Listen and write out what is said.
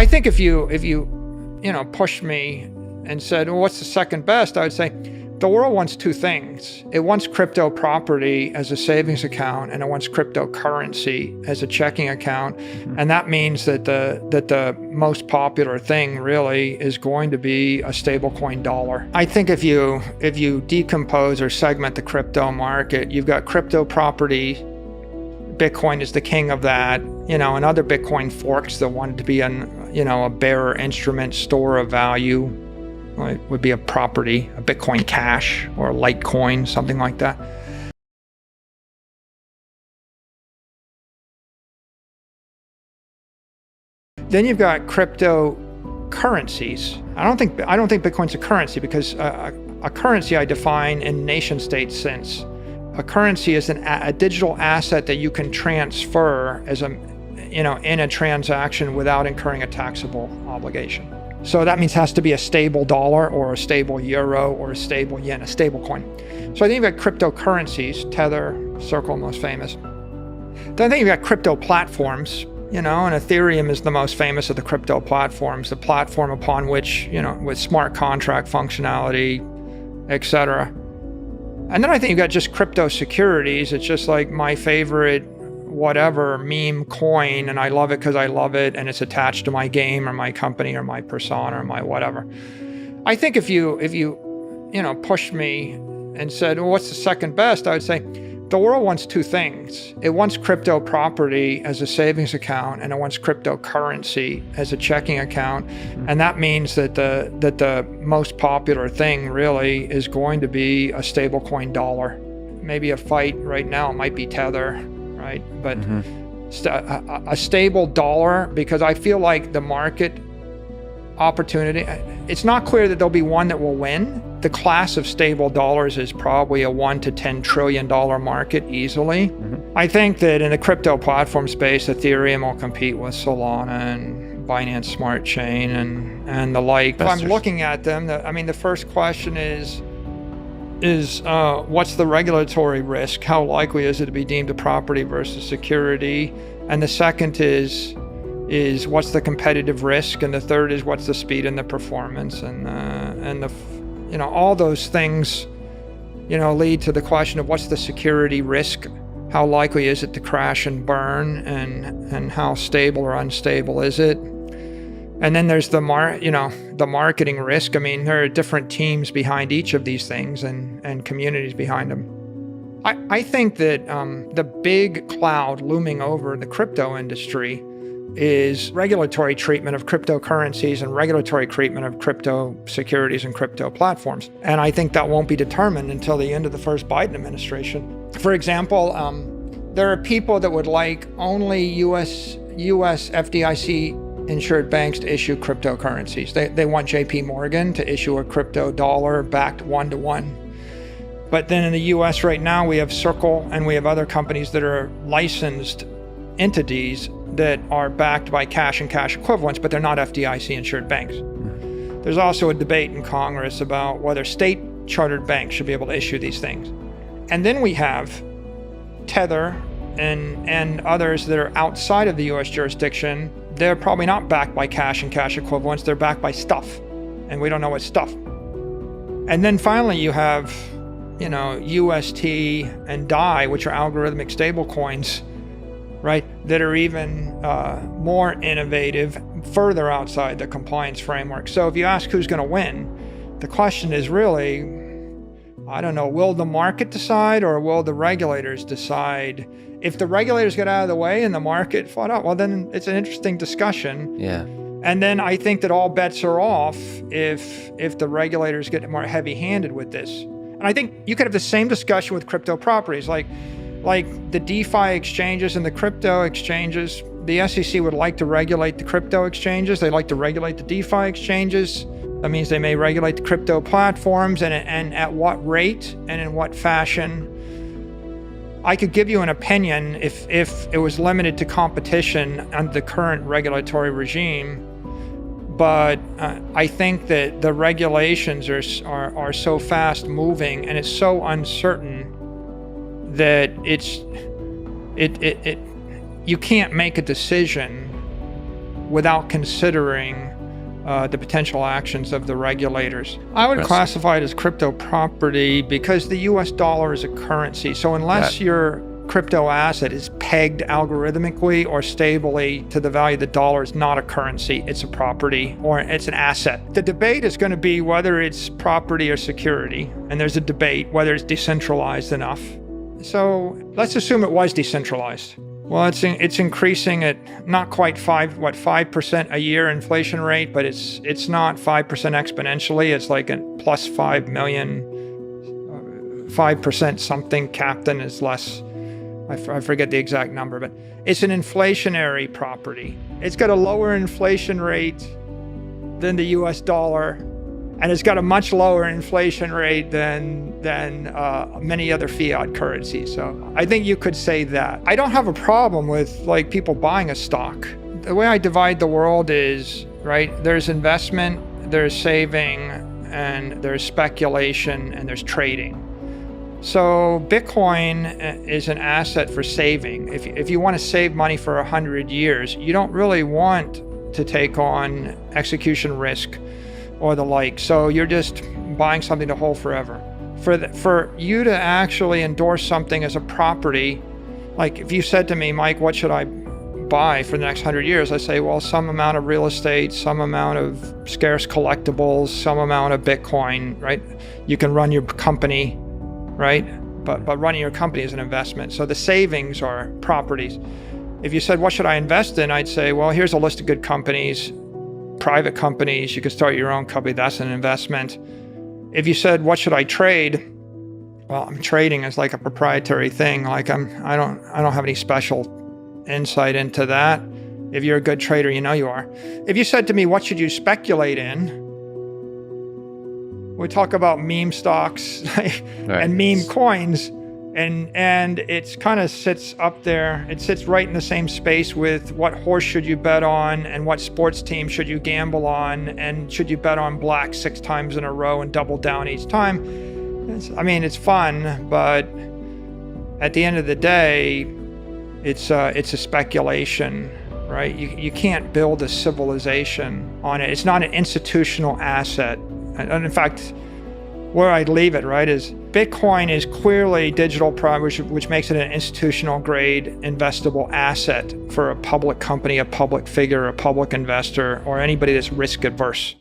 I think if you pushed me and said, well, what's the second best? I would say the world wants two things. It wants crypto property as a savings account, and it wants cryptocurrency as a checking account. Mm-hmm. And that means that the most popular thing really is going to be a stablecoin dollar. I think if you decompose or segment the crypto market, you've got crypto property. Bitcoin is the king of that, and other Bitcoin forks that wanted to be a bearer instrument, store of value. It would be a property, a Bitcoin Cash or a Litecoin, something like that. Then you've got cryptocurrencies. I don't think Bitcoin's a currency, because a currency I define in nation-state sense. A currency is a digital asset that you can transfer as in a transaction without incurring a taxable obligation. So that means it has to be a stable dollar or a stable euro or a stable yen, a stable coin. So I think you've got cryptocurrencies, Tether, Circle, most famous. Then I think you've got crypto platforms, and Ethereum is the most famous of the crypto platforms, the platform upon which, with smart contract functionality, etc. And then I think you've got just crypto securities. It's just like my favorite whatever meme coin, and I love it because I love it, and it's attached to my game or my company or my persona or my whatever. I think if you pushed me and said, well, what's the second best? I would say the world wants two things. It wants crypto property as a savings account, and it wants cryptocurrency as a checking account. And that means that the most popular thing really is going to be a stablecoin dollar. Maybe a fight right now might be Tether, right? But a stable dollar, because I feel like the market opportunity, it's not clear that there'll be one that will win. The class of stable dollars is probably a $1 to $10 trillion market easily. I think that in the crypto platform space, Ethereum will compete with Solana and Binance Smart Chain and the like. If I'm looking at them, the first question is what's the regulatory risk? How likely is it to be deemed a property versus security? And the second is what's the competitive risk? And the third is what's the speed and the performance? And the all those things lead to the question of what's the security risk? How likely is it to crash and burn? And how stable or unstable is it? And then there's the marketing risk. There are different teams behind each of these things and communities behind them. I think that the big cloud looming over the crypto industry is regulatory treatment of cryptocurrencies and regulatory treatment of crypto securities and crypto platforms. And I think that won't be determined until the end of the first Biden administration. For example, there are people that would like only US FDIC insured banks to issue cryptocurrencies. They want JP Morgan to issue a crypto dollar backed 1-to-1. But then in the US right now, we have Circle and we have other companies that are licensed entities that are backed by cash and cash equivalents, but they're not FDIC insured banks. There's also a debate in Congress about whether state chartered banks should be able to issue these things. And then we have Tether and others that are outside of the US jurisdiction. They're probably not backed by cash and cash equivalents, they're backed by stuff. And we don't know what stuff. And then finally you have, UST and DAI, which are algorithmic stable coins, right, that are even more innovative, further outside the compliance framework. So if you ask who's going to win, the question is really, I don't know, will the market decide or will the regulators decide? If the regulators get out of the way and the market fought out, well, then it's an interesting discussion. Yeah. And then I think that all bets are off if the regulators get more heavy-handed with this. And I think you could have the same discussion with crypto properties, like the DeFi exchanges and the crypto exchanges. The SEC would like to regulate the crypto exchanges. They like to regulate the DeFi exchanges. That means they may regulate the crypto platforms and at what rate and in what fashion. I could give you an opinion if it was limited to competition under the current regulatory regime. But I think that the regulations are so fast moving and it's so uncertain that you can't make a decision without considering the potential actions of the regulators. I would classify it as crypto property because the US dollar is a currency. So unless your crypto asset is pegged algorithmically or stably to the value of the dollar, is not a currency, it's a property or it's an asset. The debate is going to be whether it's property or security, and there's a debate whether it's decentralized enough. So let's assume it was decentralized. Well, it's increasing at not quite 5% a year inflation rate, but it's not 5% exponentially. It's like a plus 5 million, 5% something. Captain is less. I forget the exact number, but it's an inflationary property. It's got a lower inflation rate than the US dollar, and it's got a much lower inflation rate than many other fiat currencies. So I think you could say that. I don't have a problem with like people buying a stock. The way I divide the world is, right, there's investment, there's saving, and there's speculation, and there's trading. So Bitcoin is an asset for saving. If you want to save money for 100 years, you don't really want to take on execution risk or the like. So you're just buying something to hold forever. For you to actually endorse something as a property, like if you said to me, Mike, what should I buy for the next 100 years? I say, well, some amount of real estate, some amount of scarce collectibles, some amount of Bitcoin, right? You can run your company, right? But running your company is an investment. So the savings are properties. If you said, what should I invest in? I'd say, well, here's a list of good companies, private companies. You could start your own company. That's an investment. If you said, what should I trade? Well, trading is like a proprietary thing. Like I don't have any special insight into that. If you're a good trader, you know you are. If you said to me, what should you speculate in? We talk about meme stocks and meme coins, and it kind of sits up there. It sits right in the same space with what horse should you bet on and what sports team should you gamble on, and should you bet on black 6 times in a row and double down each time. It's fun, but at the end of the day, it's a speculation, right? You can't build a civilization on it. It's not an institutional asset. And in fact, where I'd leave it, right, is Bitcoin is clearly digital property, which makes it an institutional grade investable asset for a public company, a public figure, a public investor, or anybody that's risk adverse.